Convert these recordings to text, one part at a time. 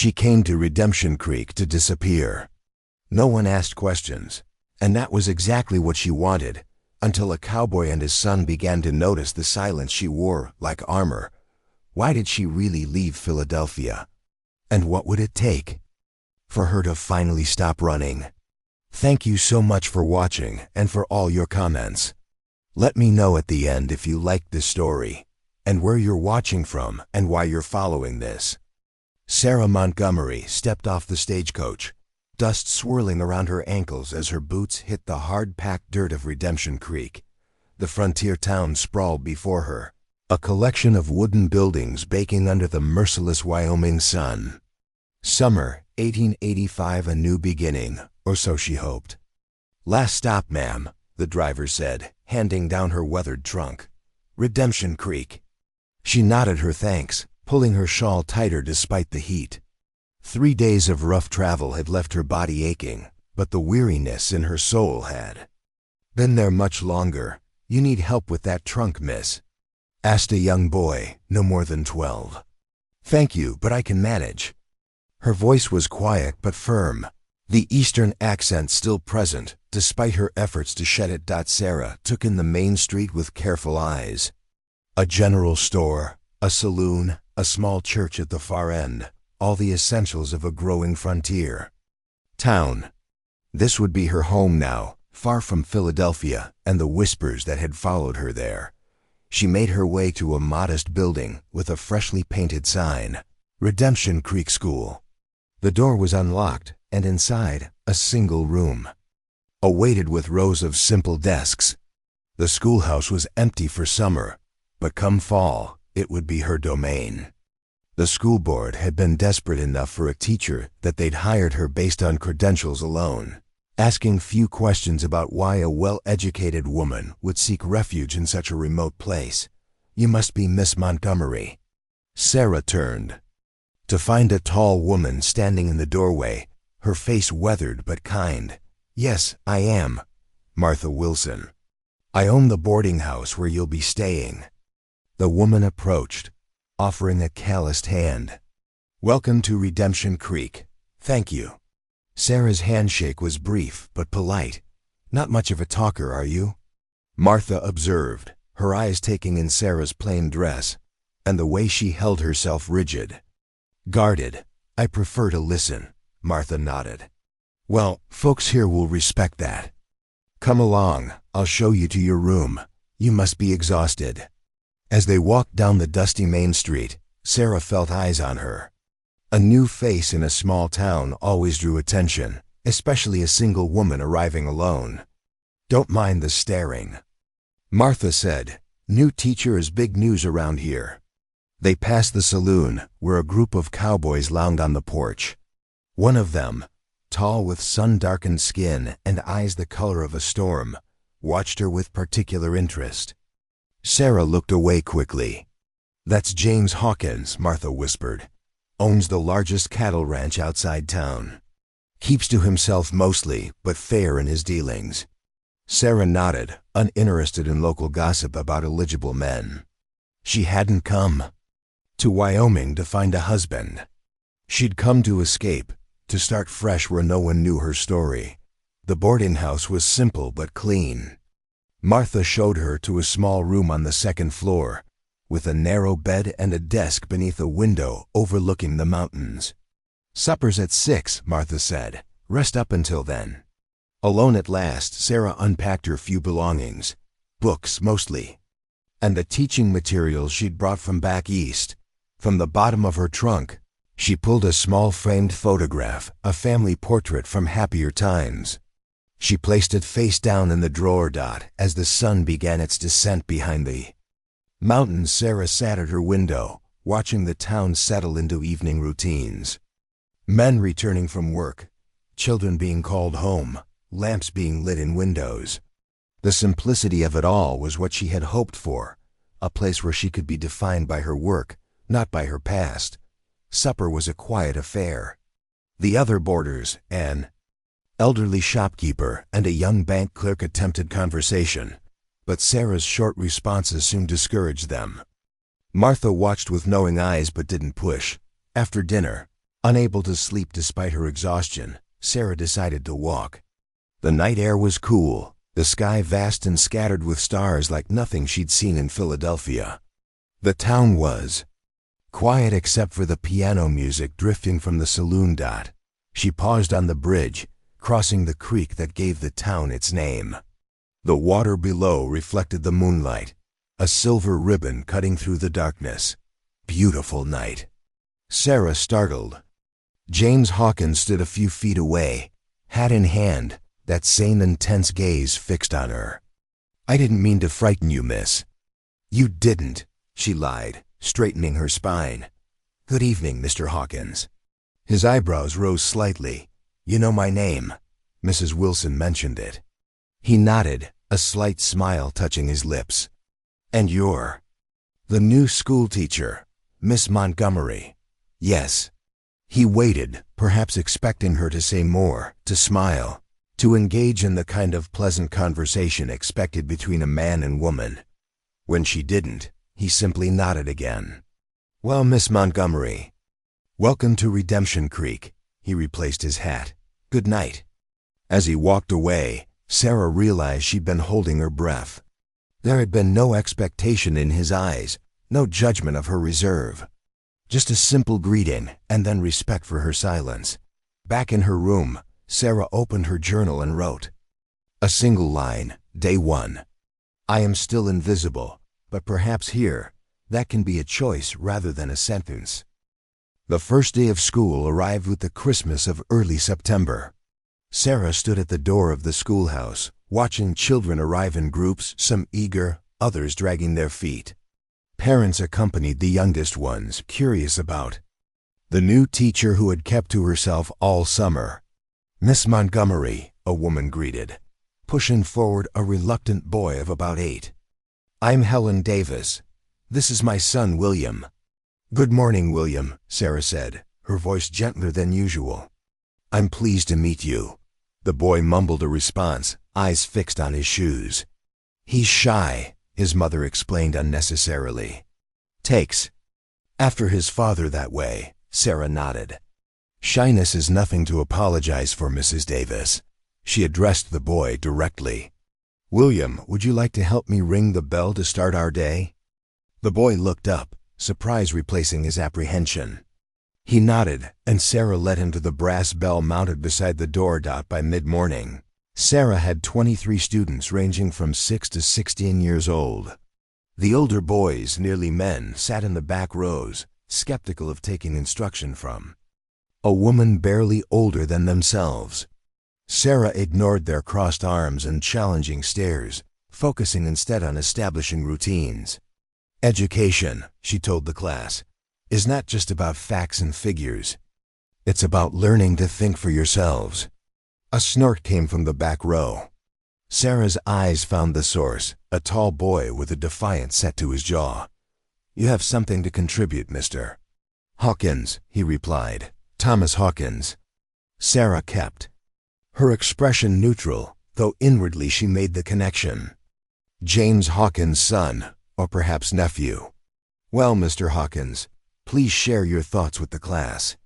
She came to Redemption Creek to disappear. No one asked questions, and that was exactly what she wanted, until a cowboy and his son began to notice the silence she wore like armor. Why did she really leave Philadelphia? And what would it take for her to finally stop running? Thank you so much for watching and for all your comments. Let me know at the end if you liked this story, and where you're watching from and why you're following this. Sarah Montgomery stepped off the stagecoach, dust swirling around her ankles as her boots hit the hard-packed dirt of Redemption Creek. The frontier town sprawled before her, a collection of wooden buildings baking under the merciless Wyoming sun. Summer 1885, a new beginning, or so she hoped. "Last stop, ma'am," the driver said, handing down her weathered trunk. "Redemption Creek." She nodded her thanks, pulling her shawl tighter despite the heat. 3 days of rough travel had left her body aching, but the weariness in her soul had. "Been there much longer. You need help with that trunk, miss?" asked a young boy, no more than 12. "Thank you, but I can manage." Her voice was quiet but firm, the Eastern accent still present, despite her efforts to shed it. Sarah took in the main street with careful eyes. A general store, a saloon, a small church at the far end, all the essentials of a growing frontier town. This would be her home now, far from Philadelphia and the whispers that had followed her there. She made her way to a modest building with a freshly painted sign, Redemption Creek School. The door was unlocked, and inside, a single room, awaited with rows of simple desks. The schoolhouse was empty for summer, but come fall, it would be her domain. The school board had been desperate enough for a teacher that they'd hired her based on credentials alone, asking few questions about why a well-educated woman would seek refuge in such a remote place. "You must be Miss Montgomery." Sarah turned to find a tall woman standing in the doorway, her face weathered but kind. "Yes, I am. Martha Wilson. I own the boarding house where you'll be staying." The woman approached, offering a calloused hand. "Welcome to Redemption Creek. Thank you." Sarah's handshake was brief but polite. "Not much of a talker, are you?" Martha observed, her eyes taking in Sarah's plain dress, and the way she held herself rigid, guarded. "I prefer to listen," Martha nodded. "Well, folks here will respect that. Come along, I'll show you to your room. You must be exhausted." As they walked down the dusty main street, Sarah felt eyes on her. A new face in a small town always drew attention, especially a single woman arriving alone. "Don't mind the staring," Martha said. "New teacher is big news around here." They passed the saloon, where a group of cowboys lounged on the porch. One of them, tall with sun-darkened skin and eyes the color of a storm, watched her with particular interest. Sarah looked away quickly. "That's James Hawkins," Martha whispered. "Owns the largest cattle ranch outside town. Keeps to himself mostly, but fair in his dealings." Sarah nodded, uninterested in local gossip about eligible men. She hadn't come to Wyoming to find a husband. She'd come to escape, to start fresh where no one knew her story. The boarding house was simple but clean. Martha showed her to a small room on the second floor, with a narrow bed and a desk beneath a window overlooking the mountains. "Supper's at 6, Martha said. "Rest up until then." Alone at last, Sarah unpacked her few belongings, books mostly, and the teaching materials she'd brought from back east. From the bottom of her trunk, she pulled a small framed photograph, a family portrait from happier times. She placed it face down in the drawer. As the sun began its descent behind the mountains, Sarah sat at her window, watching the town settle into evening routines. Men returning from work, children being called home, lamps being lit in windows. The simplicity of it all was what she had hoped for, a place where she could be defined by her work, not by her past. Supper was a quiet affair. The other boarders, an elderly shopkeeper and a young bank clerk, attempted conversation, but Sarah's short responses soon discouraged them. Martha watched with knowing eyes but didn't push. After dinner, Unable to sleep despite her exhaustion, Sarah decided to walk. The night air was cool, the sky vast and scattered with stars like nothing she'd seen in Philadelphia. The town was quiet except for the piano music drifting from the saloon. She paused on the bridge, crossing the creek that gave the town its name. The water below reflected the moonlight, a silver ribbon cutting through the darkness. Beautiful night. Sarah startled. James Hawkins stood a few feet away, hat in hand, that same intense gaze fixed on her. "I didn't mean to frighten you, miss." "You didn't," she lied, straightening her spine. "Good evening, Mr. Hawkins." His eyebrows rose slightly. "You know my name. Mrs. Wilson mentioned it." He nodded, a slight smile touching his lips. "And you're the new schoolteacher, Miss Montgomery." "Yes." He waited, perhaps expecting her to say more, to smile, to engage in the kind of pleasant conversation expected between a man and woman. When she didn't, he simply nodded again. "Well, Miss Montgomery, welcome to Redemption Creek." He replaced his hat. "Good night." As he walked away, Sarah realized she'd been holding her breath. There had been no expectation in his eyes, no judgment of her reserve. Just a simple greeting, and then respect for her silence. Back in her room, Sarah opened her journal and wrote a single line, Day 1. "I am still invisible, but perhaps here, that can be a choice rather than a sentence." The first day of school arrived with the crispness of early September. Sarah stood at the door of the schoolhouse, watching children arrive in groups, some eager, others dragging their feet. Parents accompanied the youngest ones, curious about the new teacher who had kept to herself all summer. "Miss Montgomery," a woman greeted, pushing forward a reluctant boy of about 8. "I'm Helen Davis. This is my son, William." "Good morning, William," Sarah said, her voice gentler than usual. "I'm pleased to meet you." The boy mumbled a response, eyes fixed on his shoes. "He's shy," his mother explained unnecessarily. "Takes after his father that way," Sarah nodded. "Shyness is nothing to apologize for, Mrs. Davis." She addressed the boy directly. "William, would you like to help me ring the bell to start our day?" The boy looked up, surprise replacing his apprehension. He nodded, and Sarah led him to the brass bell mounted beside the door. By mid-morning, Sarah had 23 students ranging from 6 to 16 years old. The older boys, nearly men, sat in the back rows, skeptical of taking instruction from a woman barely older than themselves. Sarah ignored their crossed arms and challenging stares, focusing instead on establishing routines. "Education," she told the class, "is not just about facts and figures. It's about learning to think for yourselves." A snort came from the back row. Sarah's eyes found the source, a tall boy with a defiance set to his jaw. "You have something to contribute, Mr. Hawkins," he replied. "Thomas Hawkins." Sarah kept her expression neutral, though inwardly she made the connection. James Hawkins' son, or perhaps nephew. "Well, Mr. Hawkins, please share your thoughts with the class."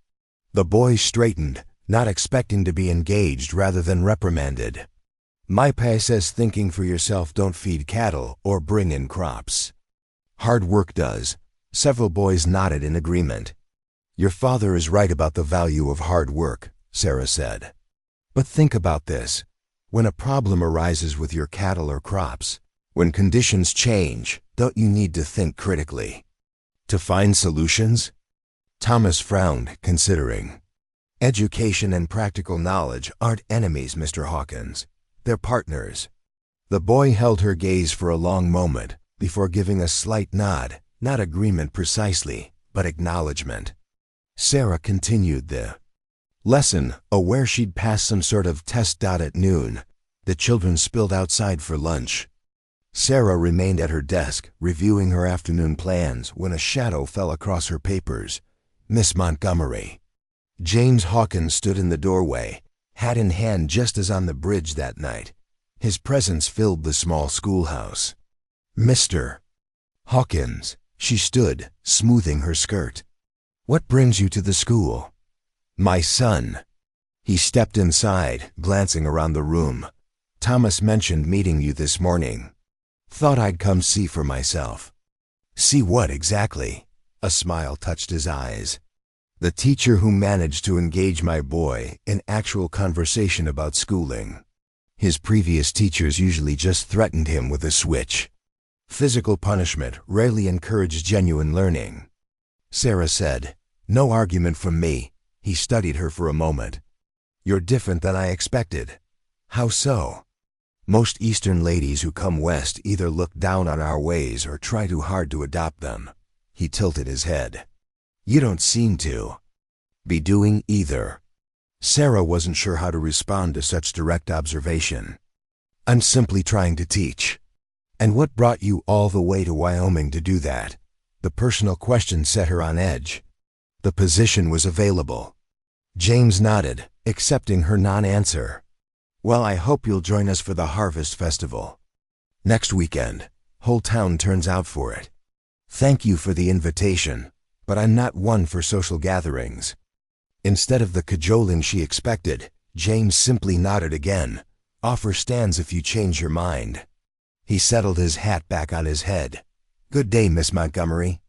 The boy straightened, not expecting to be engaged rather than reprimanded. "My pa says thinking for yourself don't feed cattle or bring in crops. Hard work does." Several boys nodded in agreement. "Your father is right about the value of hard work," Sarah said. "But think about this. When a problem arises with your cattle or crops, when conditions change, don't you need to think critically to find solutions?" Thomas frowned, considering. "Education and practical knowledge aren't enemies, Mr. Hawkins. They're partners." The boy held her gaze for a long moment before giving a slight nod, not agreement precisely, but acknowledgement. Sarah continued the lesson, aware she'd passed some sort of test. At noon, the children spilled outside for lunch. Sarah remained at her desk, reviewing her afternoon plans, when a shadow fell across her papers. Miss Montgomery. James Hawkins stood in the doorway, hat in hand, just as on the bridge that night. His presence filled the small schoolhouse. "Mr. Hawkins," she stood, smoothing her skirt. "What brings you to the school?" My son. He stepped inside, glancing around the room. Thomas mentioned meeting you this morning. Thought I'd come see for myself. See what exactly? A smile touched his eyes. The teacher who managed to engage my boy in actual conversation about schooling. His previous teachers usually just threatened him with a switch. Physical punishment rarely encouraged genuine learning. Sarah said, "No argument from me." He studied her for a moment. "You're different than I expected." "How so?" "Most Eastern ladies who come west either look down on our ways or try too hard to adopt them." He tilted his head. "You don't seem to be doing either." Sarah wasn't sure how to respond to such direct observation. "I'm simply trying to teach." "And what brought you all the way to Wyoming to do that?" The personal question set her on edge. The position was available. James nodded, accepting her non-answer. "Well, I hope you'll join us for the Harvest Festival. Next weekend. Whole town turns out for it." "Thank you for the invitation, but I'm not one for social gatherings." Instead of the cajoling she expected, James simply nodded again. "Offer stands if you change your mind." He settled his hat back on his head. "Good day, Miss Montgomery."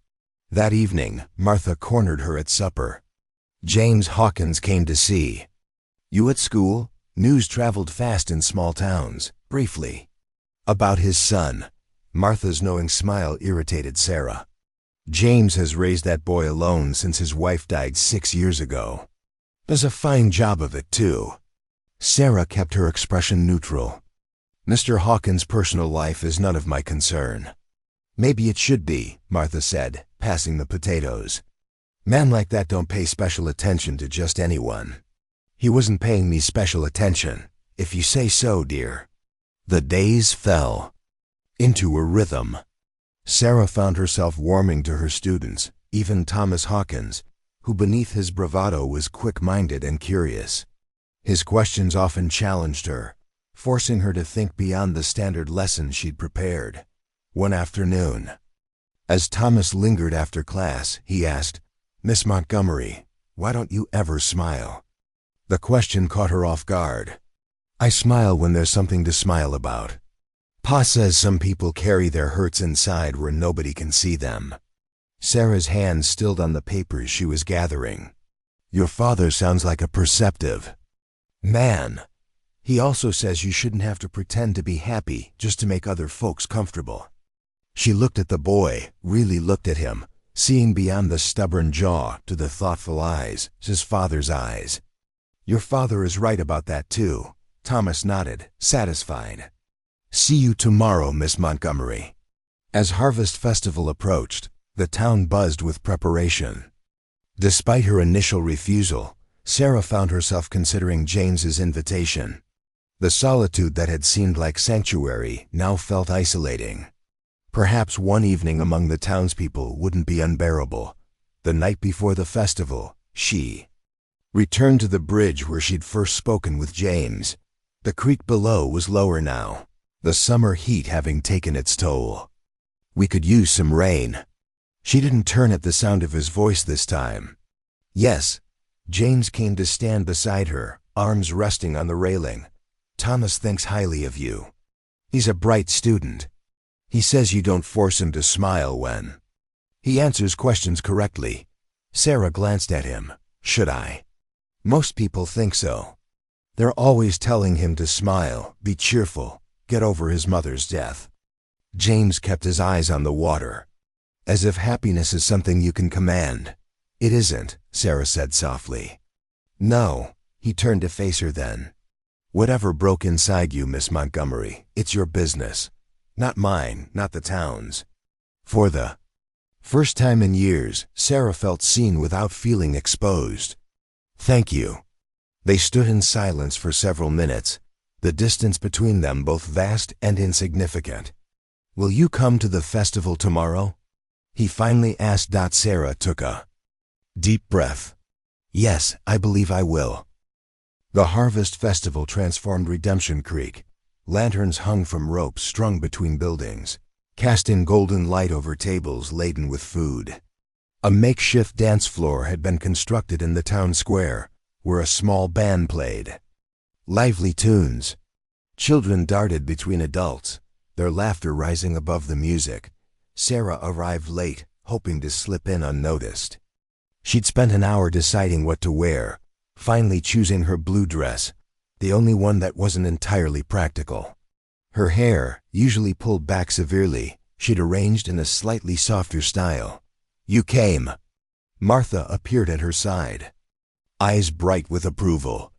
That evening, Martha cornered her at supper. "James Hawkins came to see you at school." News traveled fast in small towns, briefly. About his son. Martha's knowing smile irritated Sarah. "James has raised that boy alone since his wife died 6 years ago. Does a fine job of it, too." Sarah kept her expression neutral. "Mr. Hawkins' personal life is none of my concern." "Maybe it should be," Martha said, passing the potatoes. "Men like that don't pay special attention to just anyone." "He wasn't paying me special attention, if you say so, dear." The days fell into a rhythm. Sarah found herself warming to her students, even Thomas Hawkins, who beneath his bravado was quick-minded and curious. His questions often challenged her, forcing her to think beyond the standard lessons she'd prepared. One afternoon, as Thomas lingered after class, he asked, "Miss Montgomery, why don't you ever smile?" The question caught her off guard. "I smile when there's something to smile about. Pa says some people carry their hurts inside where nobody can see them." Sarah's hand stilled on the papers she was gathering. "Your father sounds like a perceptive man. He also says you shouldn't have to pretend to be happy just to make other folks comfortable." She looked at the boy, really looked at him, seeing beyond the stubborn jaw to the thoughtful eyes, his father's eyes. "Your father is right about that, too." Thomas nodded, satisfied. "See you tomorrow, Miss Montgomery." As Harvest Festival approached, the town buzzed with preparation. Despite her initial refusal, Sarah found herself considering James's invitation. The solitude that had seemed like sanctuary now felt isolating. Perhaps one evening among the townspeople wouldn't be unbearable. The night before the festival, she returned to the bridge where she'd first spoken with James. The creek below was lower now, the summer heat having taken its toll. "We could use some rain." She didn't turn at the sound of his voice this time. "Yes." James came to stand beside her, arms resting on the railing. "Thomas thinks highly of you. He's a bright student. He says you don't force him to smile when he answers questions correctly." Sarah glanced at him. "Should I?" "Most people think so. They're always telling him to smile, be cheerful, get over his mother's death." James kept his eyes on the water. "As if happiness is something you can command." "It isn't," Sarah said softly. "No." He turned to face her then. "Whatever broke inside you, Miss Montgomery, it's your business. Not mine, not the town's." For the first time in years, Sarah felt seen without feeling exposed. "Thank you." They stood in silence for several minutes, the distance between them both vast and insignificant. "Will you come to the festival tomorrow?" he finally asked. Sarah took a deep breath. "Yes, I believe I will." The Harvest Festival transformed Redemption Creek. Lanterns hung from ropes strung between buildings, casting golden light over tables laden with food. A makeshift dance floor had been constructed in the town square, where a small band played. Lively tunes. Children darted between adults, their laughter rising above the music. Sarah arrived late, hoping to slip in unnoticed. She'd spent an hour deciding what to wear, finally choosing her blue dress, the only one that wasn't entirely practical. Her hair, usually pulled back severely, she'd arranged in a slightly softer style. "You came." Martha appeared at her side, eyes bright with approval.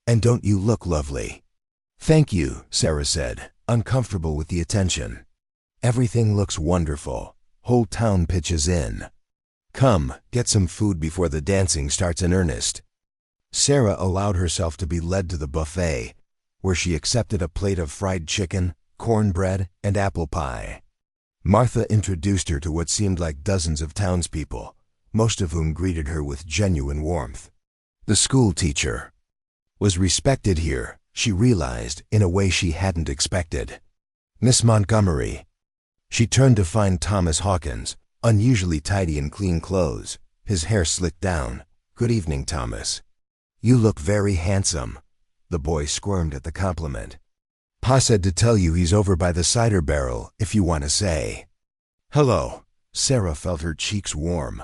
"And don't you look lovely?" "Thank you," Sarah said, uncomfortable with the attention. "Everything looks wonderful. Whole town pitches in. Come, get some food before the dancing starts in earnest." Sarah allowed herself to be led to the buffet, where she accepted a plate of fried chicken, cornbread, and apple pie. Martha introduced her to what seemed like dozens of townspeople, most of whom greeted her with genuine warmth. The school teacher was respected here, she realized, in a way she hadn't expected. "Miss Montgomery." She turned to find Thomas Hawkins, unusually tidy in clean clothes, his hair slicked down. "Good evening, Thomas." "You look very handsome." The boy squirmed at the compliment. "Pa said to tell you he's over by the cider barrel, if you want to say." "Hello." Sarah felt her cheeks warm.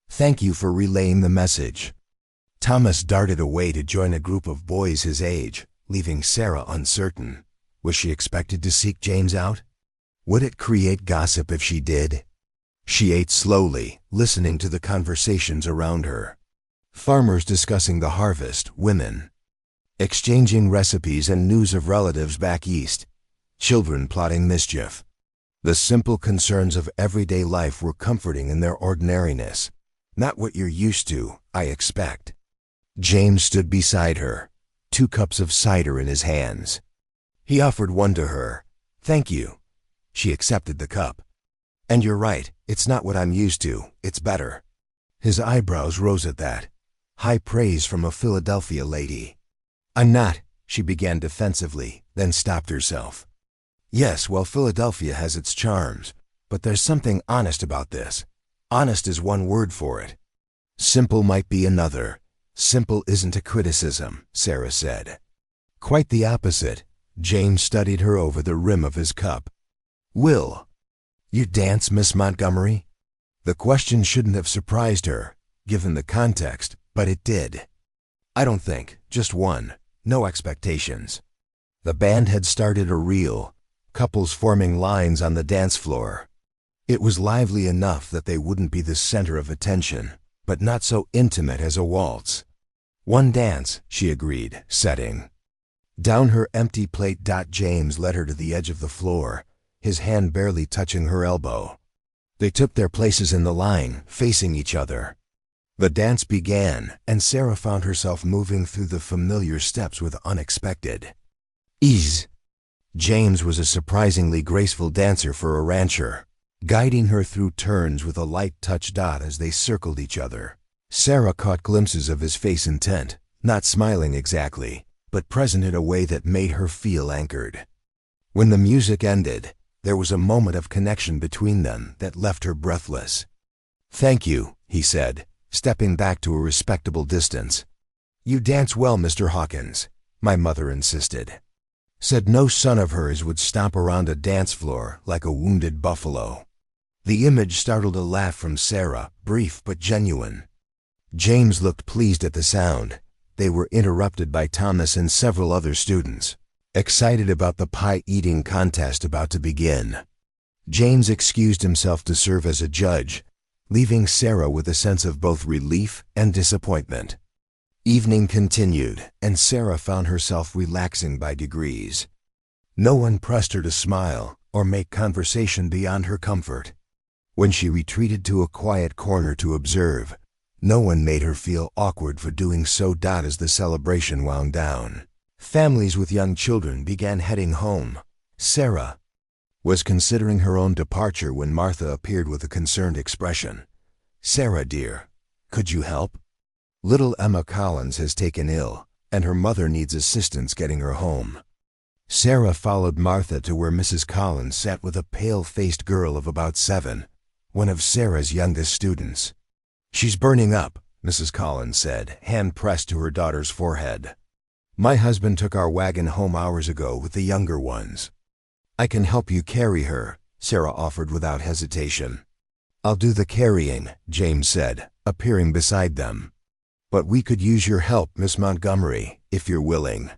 "Thank you for relaying the message." Thomas darted away to join a group of boys his age, leaving Sarah uncertain. Was she expected to seek James out? Would it create gossip if she did? She ate slowly, listening to the conversations around her. Farmers discussing the harvest, women exchanging recipes and news of relatives back east, children plotting mischief. The simple concerns of everyday life were comforting in their ordinariness. "Not what you're used to, I expect." James stood beside her, 2 cups of cider in his hands. He offered one to her. "Thank you." She accepted the cup. "And you're right, it's not what I'm used to, it's better." His eyebrows rose at that. High praise from a Philadelphia lady. "I'm not," she began defensively, then stopped herself. "Yes, well, Philadelphia has its charms, but there's something honest about this. Honest is one word for it. Simple might be another. Simple isn't a criticism," Sarah said. "Quite the opposite." James studied her over the rim of his cup. "Will you dance, Miss Montgomery?" The question shouldn't have surprised her, given the context, but it did. "I don't think, just one. No expectations." The band had started a reel, couples forming lines on the dance floor. It was lively enough that they wouldn't be the center of attention, but not so intimate as a waltz. "One dance," she agreed, setting down her empty plate. James led her to the edge of the floor, his hand barely touching her elbow. They took their places in the line, facing each other. The dance began, and Sarah found herself moving through the familiar steps with unexpected ease. James was a surprisingly graceful dancer for a rancher, guiding her through turns with a light touch. As they circled each other, Sarah caught glimpses of his face, intent, not smiling exactly, but present in a way that made her feel anchored. When the music ended, there was a moment of connection between them that left her breathless. "Thank you," he said, stepping back to a respectable distance. "You dance well, Mr. Hawkins," my mother insisted. Said no son of hers would stomp around a dance floor like a wounded buffalo. The image startled a laugh from Sarah, brief but genuine. James looked pleased at the sound. They were interrupted by Thomas and several other students, excited about the pie-eating contest about to begin. James excused himself to serve as a judge, leaving Sarah with a sense of both relief and disappointment. Evening continued, and Sarah found herself relaxing by degrees. No one pressed her to smile or make conversation beyond her comfort. When she retreated to a quiet corner to observe, no one made her feel awkward for doing so. As the celebration wound down, families with young children began heading home. Sarah was considering her own departure when Martha appeared with a concerned expression. "Sarah, dear, could you help? Little Emma Collins has taken ill, and her mother needs assistance getting her home." Sarah followed Martha to where Mrs. Collins sat with a pale-faced girl of about 7, one of Sarah's youngest students. "She's burning up," Mrs. Collins said, hand pressed to her daughter's forehead. "My husband took our wagon home hours ago with the younger ones." "I can help you carry her," Sarah offered without hesitation. "I'll do the carrying," James said, appearing beside them. "But we could use your help, Miss Montgomery, if you're willing."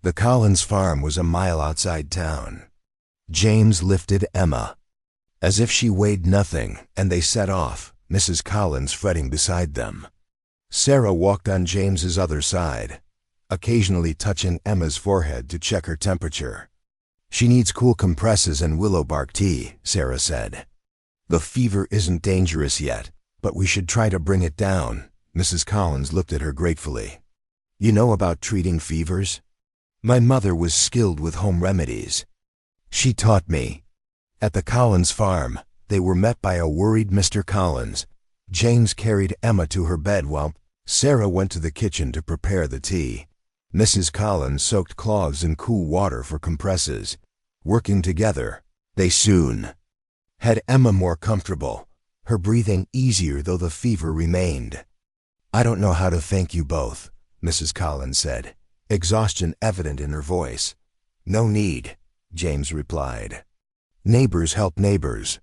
The Collins farm was a mile outside town. James lifted Emma, as if she weighed nothing, and they set off, Mrs. Collins fretting beside them. Sarah walked on James's other side, occasionally touching Emma's forehead to check her temperature. "She needs cool compresses and willow bark tea," Sarah said. "The fever isn't dangerous yet, but we should try to bring it down." Mrs. Collins looked at her gratefully. "You know about treating fevers? My mother was skilled with home remedies. She taught me." At the Collins farm, they were met by a worried Mr. Collins. James carried Emma to her bed while Sarah went to the kitchen to prepare the tea. Mrs. Collins soaked cloths in cool water for compresses. Working together, they soon had Emma more comfortable, her breathing easier though the fever remained. "I don't know how to thank you both," Mrs. Collins said, exhaustion evident in her voice. "No need," James replied. "Neighbors help neighbors."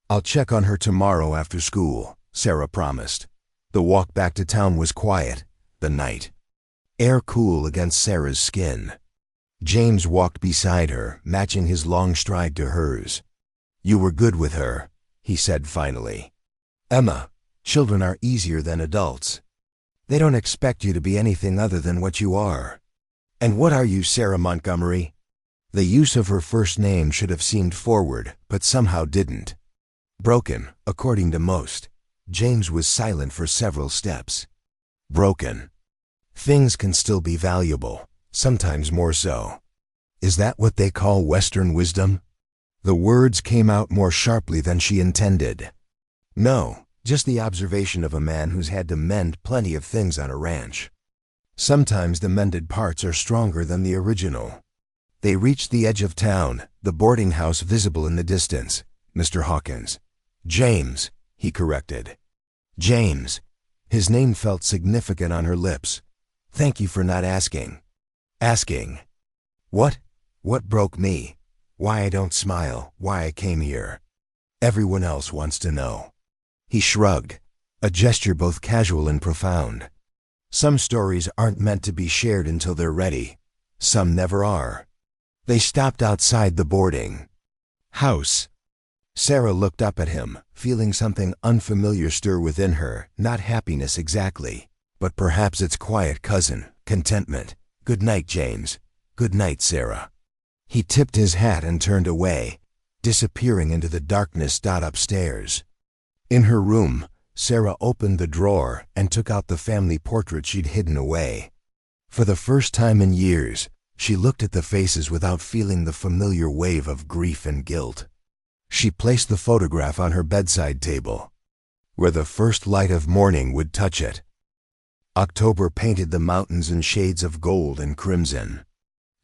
"I'll check on her tomorrow after school," Sarah promised. The walk back to town was quiet, the night air cool against Sarah's skin. James walked beside her, matching his long stride to hers. "You were good with her," he said finally. "Emma, children are easier than adults. They don't expect you to be anything other than what you are." "And what are you, Sarah Montgomery?" The use of her first name should have seemed forward, but somehow didn't. Broken, according to most. James was silent for several steps. Broken. Things can still be valuable, sometimes more so. Is that what they call Western wisdom? The words came out more sharply than she intended. "No, just the observation of a man who's had to mend plenty of things on a ranch. Sometimes the mended parts are stronger than the original." They reached the edge of town, the boarding house visible in the distance. "Mr. Hawkins." "James," he corrected. "James." His name felt significant on her lips. "Thank you for not asking." "Asking? What? What broke me? Why I don't smile, why I came here. Everyone else wants to know." He shrugged, a gesture both casual and profound. "Some stories aren't meant to be shared until they're ready. Some never are." They stopped outside the boarding house. Sarah looked up at him, feeling something unfamiliar stir within her, not happiness exactly, but perhaps its quiet cousin, contentment. "Good night, James." "Good night, Sarah." He tipped his hat and turned away, disappearing into the darkness. Upstairs. In her room, Sarah opened the drawer and took out the family portrait she'd hidden away. For the first time in years, she looked at the faces without feeling the familiar wave of grief and guilt. She placed the photograph on her bedside table, where the first light of morning would touch it. October painted the mountains in shades of gold and crimson.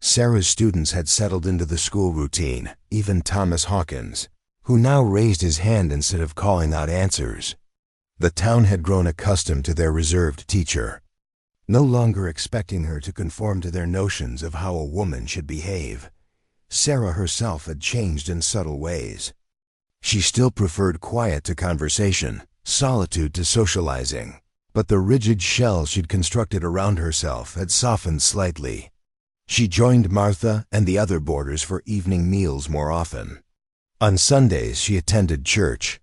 Sarah's students had settled into the school routine, even Thomas Hawkins, who now raised his hand instead of calling out answers. The town had grown accustomed to their reserved teacher, no longer expecting her to conform to their notions of how a woman should behave. Sarah herself had changed in subtle ways. She still preferred quiet to conversation, solitude to socializing, but the rigid shell she'd constructed around herself had softened slightly. She joined Martha and the other boarders for evening meals more often. On Sundays she attended church,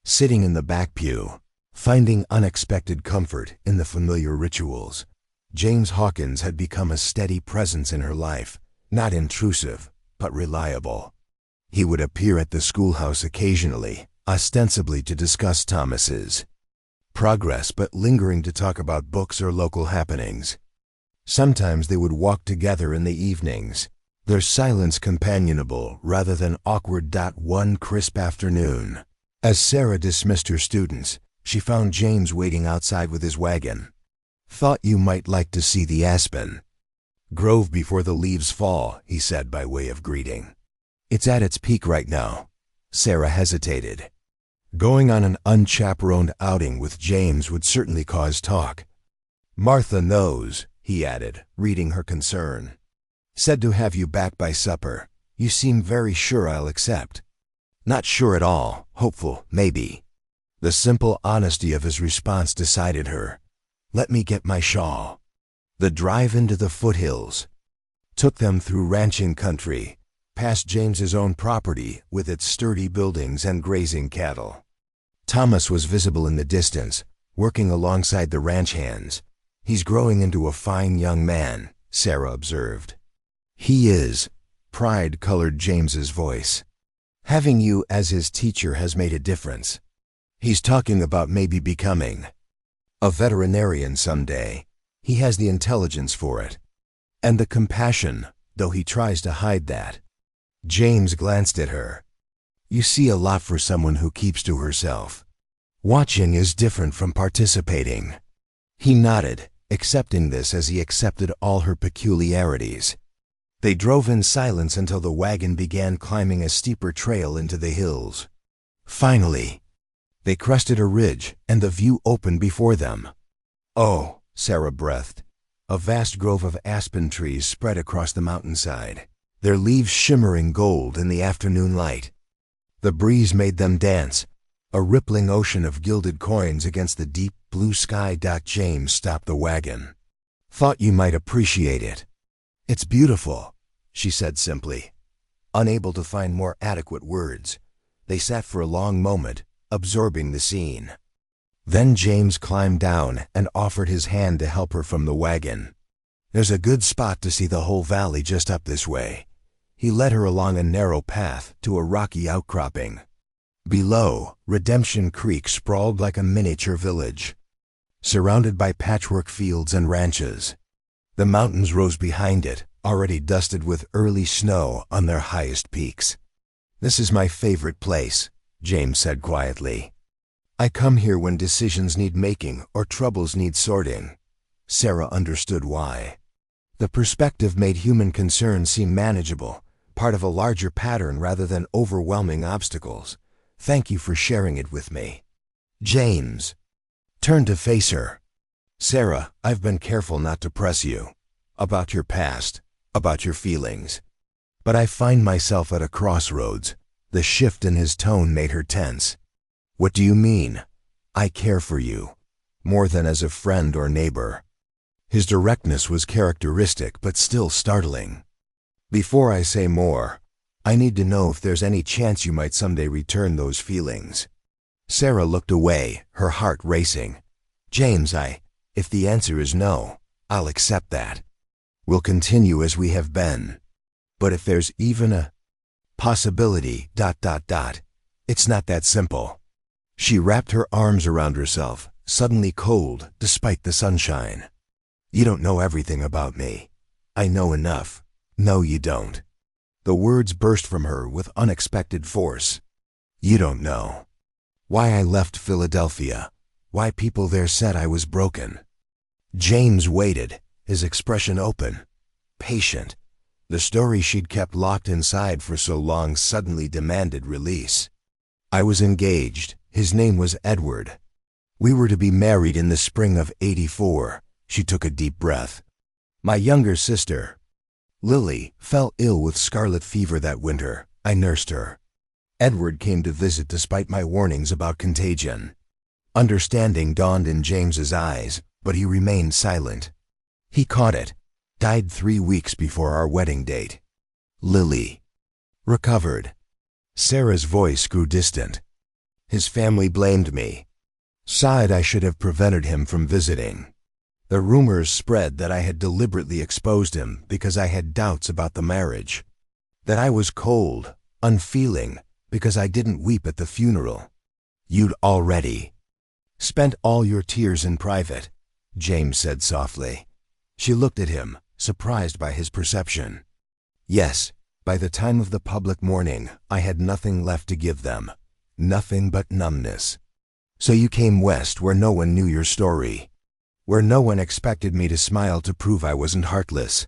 sitting in the back pew, finding unexpected comfort in the familiar rituals. James Hawkins had become a steady presence in her life, not intrusive, but reliable. He would appear at the schoolhouse occasionally, ostensibly to discuss Thomas's progress but lingering to talk about books or local happenings. Sometimes they would walk together in the evenings, their silence companionable rather than awkward. One crisp afternoon, as Sarah dismissed her students, she found James waiting outside with his wagon. "Thought you might like to see the aspen grove before the leaves fall," he said by way of greeting. "It's at its peak right now." Sarah hesitated. Going on an unchaperoned outing with James would certainly cause talk. Martha knows, he added, reading her concern. Said to have you back by supper. You seem very sure I'll accept. Not sure at all, hopeful, maybe. The simple honesty of his response decided her. Let me get my shawl. The drive into the foothills took them through ranching country, past James's own property with its sturdy buildings and grazing cattle. Thomas was visible in the distance, working alongside the ranch hands. He's growing into a fine young man, Sarah observed. He is. Pride colored James's voice. Having you as his teacher has made a difference. He's talking about maybe becoming a veterinarian someday. He has the intelligence for it. And the compassion, though he tries to hide that. James glanced at her. You see a lot for someone who keeps to herself. Watching is different from participating. He nodded, accepting this as he accepted all her peculiarities. They drove in silence until the wagon began climbing a steeper trail into the hills. Finally, they crested a ridge and the view opened before them. Oh, Sarah breathed. A vast grove of aspen trees spread across the mountainside, their leaves shimmering gold in the afternoon light. The breeze made them dance, a rippling ocean of gilded coins against the deep blue sky. James stopped the wagon. Thought you might appreciate it. It's beautiful, she said simply. Unable to find more adequate words, they sat for a long moment, absorbing the scene. Then James climbed down and offered his hand to help her from the wagon. There's a good spot to see the whole valley just up this way. He led her along a narrow path to a rocky outcropping. Below, Redemption Creek sprawled like a miniature village, surrounded by patchwork fields and ranches. The mountains rose behind it, already dusted with early snow on their highest peaks. This is my favorite place, James said quietly. I come here when decisions need making or troubles need sorting. Sarah understood why. The perspective made human concerns seem manageable, part of a larger pattern rather than overwhelming obstacles. Thank you for sharing it with me. James turned to face her. Sarah, I've been careful not to press you about your past, about your feelings. But I find myself at a crossroads. The shift in his tone made her tense. What do you mean? I care for you, more than as a friend or neighbor. His directness was characteristic but still startling. Before I say more, I need to know if there's any chance you might someday return those feelings. Sarah looked away, her heart racing. James, if the answer is no, I'll accept that. We'll continue as we have been. But if there's even a possibility, it's not that simple. She wrapped her arms around herself, suddenly cold despite the sunshine. You don't know everything about me. I know enough. No, you don't. The words burst from her with unexpected force. You don't know. Why I left Philadelphia. Why people there said I was broken. James waited, his expression open, patient. The story she'd kept locked inside for so long suddenly demanded release. I was engaged. His name was Edward. We were to be married in the spring of '84. She took a deep breath. My younger sister, Lily, fell ill with scarlet fever that winter. I nursed her. Edward came to visit despite my warnings about contagion. Understanding dawned in James's eyes, but he remained silent. He caught it. Died 3 weeks before our wedding date. Lily recovered. Sarah's voice grew distant. His family blamed me. Sighed I should have prevented him from visiting. The rumors spread that I had deliberately exposed him because I had doubts about the marriage. That I was cold, unfeeling, because I didn't weep at the funeral. You'd already spent all your tears in private, James said softly. She looked at him, surprised by his perception. Yes, by the time of the public mourning, I had nothing left to give them. Nothing but numbness. So you came west where no one knew your story. Where no one expected me to smile to prove I wasn't heartless.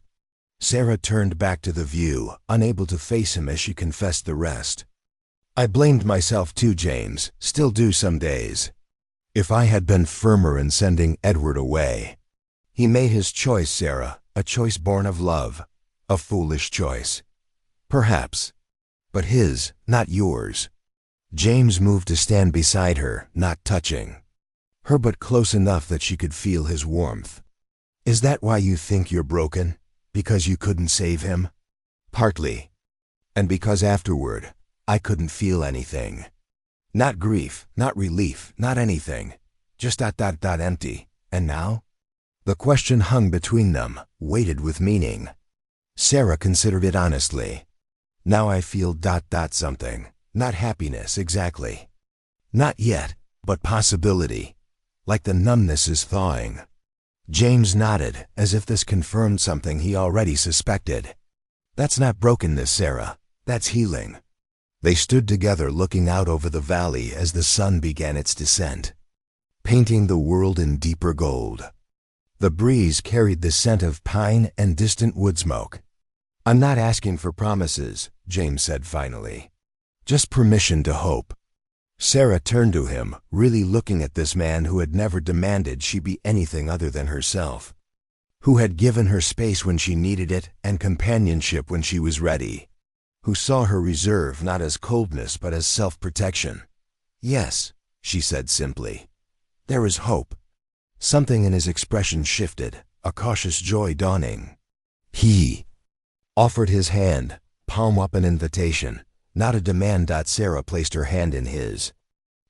Sarah turned back to the view, unable to face him as she confessed the rest. I blamed myself too, James, still do some days. If I had been firmer in sending Edward away. He made his choice, Sarah, a choice born of love, a foolish choice. Perhaps. But his, not yours. James moved to stand beside her, not touching her but close enough that she could feel his warmth. Is that why you think you're broken? Because you couldn't save him? Partly. And because afterward, I couldn't feel anything. Not grief, not relief, not anything. Just empty. And now? The question hung between them, weighted with meaning. Sarah considered it honestly. Now I feel something. Not happiness, exactly. Not yet, but possibility. Like the numbness is thawing. James nodded, as if this confirmed something he already suspected. That's not brokenness, Sarah. That's healing. They stood together looking out over the valley as the sun began its descent, painting the world in deeper gold. The breeze carried the scent of pine and distant wood smoke. I'm not asking for promises, James said finally. Just permission to hope. Sarah turned to him, really looking at this man who had never demanded she be anything other than herself, who had given her space when she needed it and companionship when she was ready, who saw her reserve not as coldness but as self-protection. Yes, she said simply. There is hope. Something in his expression shifted, a cautious joy dawning. He offered his hand, palm up an invitation, not a demand. Sarah placed her hand in his.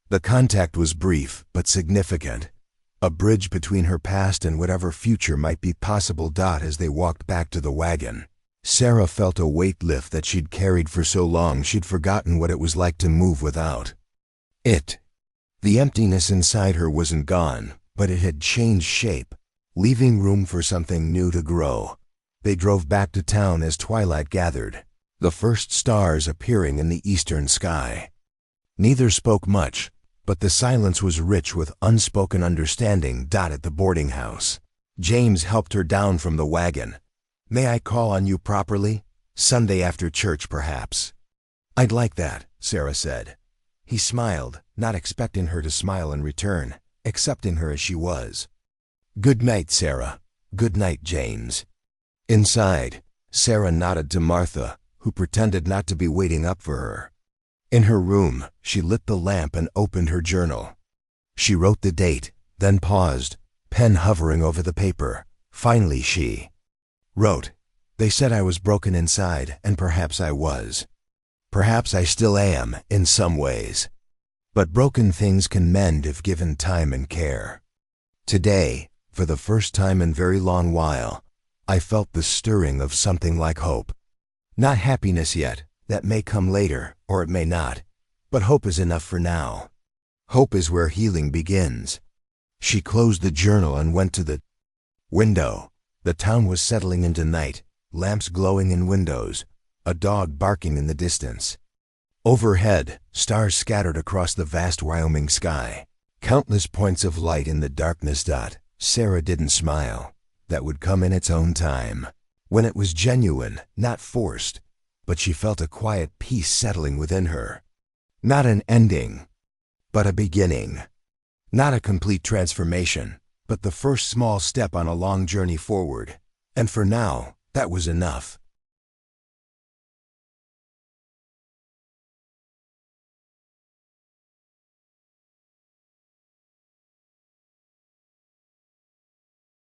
The contact was brief but significant, a bridge between her past and whatever future might be possible. As they walked back to the wagon, Sarah felt a weight lift that she'd carried for so long she'd forgotten what it was like to move without it. The emptiness inside her wasn't gone, but it had changed shape, leaving room for something new to grow. They drove back to town as twilight gathered, the first stars appearing in the eastern sky. Neither spoke much, but the silence was rich with unspoken understanding. At the boarding house, James helped her down from the wagon. May I call on you properly? Sunday after church, perhaps. I'd like that, Sarah said. He smiled, not expecting her to smile in return, accepting her as she was. Good night, Sarah. Good night, James. Inside, Sarah nodded to Martha, who pretended not to be waiting up for her. In her room, she lit the lamp and opened her journal. She wrote the date, then paused, pen hovering over the paper. Finally she wrote, They said I was broken inside, and perhaps I was. Perhaps I still am, in some ways. But broken things can mend if given time and care. Today, for the first time in a very long while, I felt the stirring of something like hope. Not happiness yet, that may come later, or it may not, but hope is enough for now. Hope is where healing begins. She closed the journal and went to the window. The town was settling into night, lamps glowing in windows, a dog barking in the distance. Overhead, stars scattered across the vast Wyoming sky, countless points of light in the darkness. Sarah didn't smile. That would come in its own time, when it was genuine, not forced, but she felt a quiet peace settling within her. Not an ending, but a beginning. Not a complete transformation, but the first small step on a long journey forward. And for now, that was enough.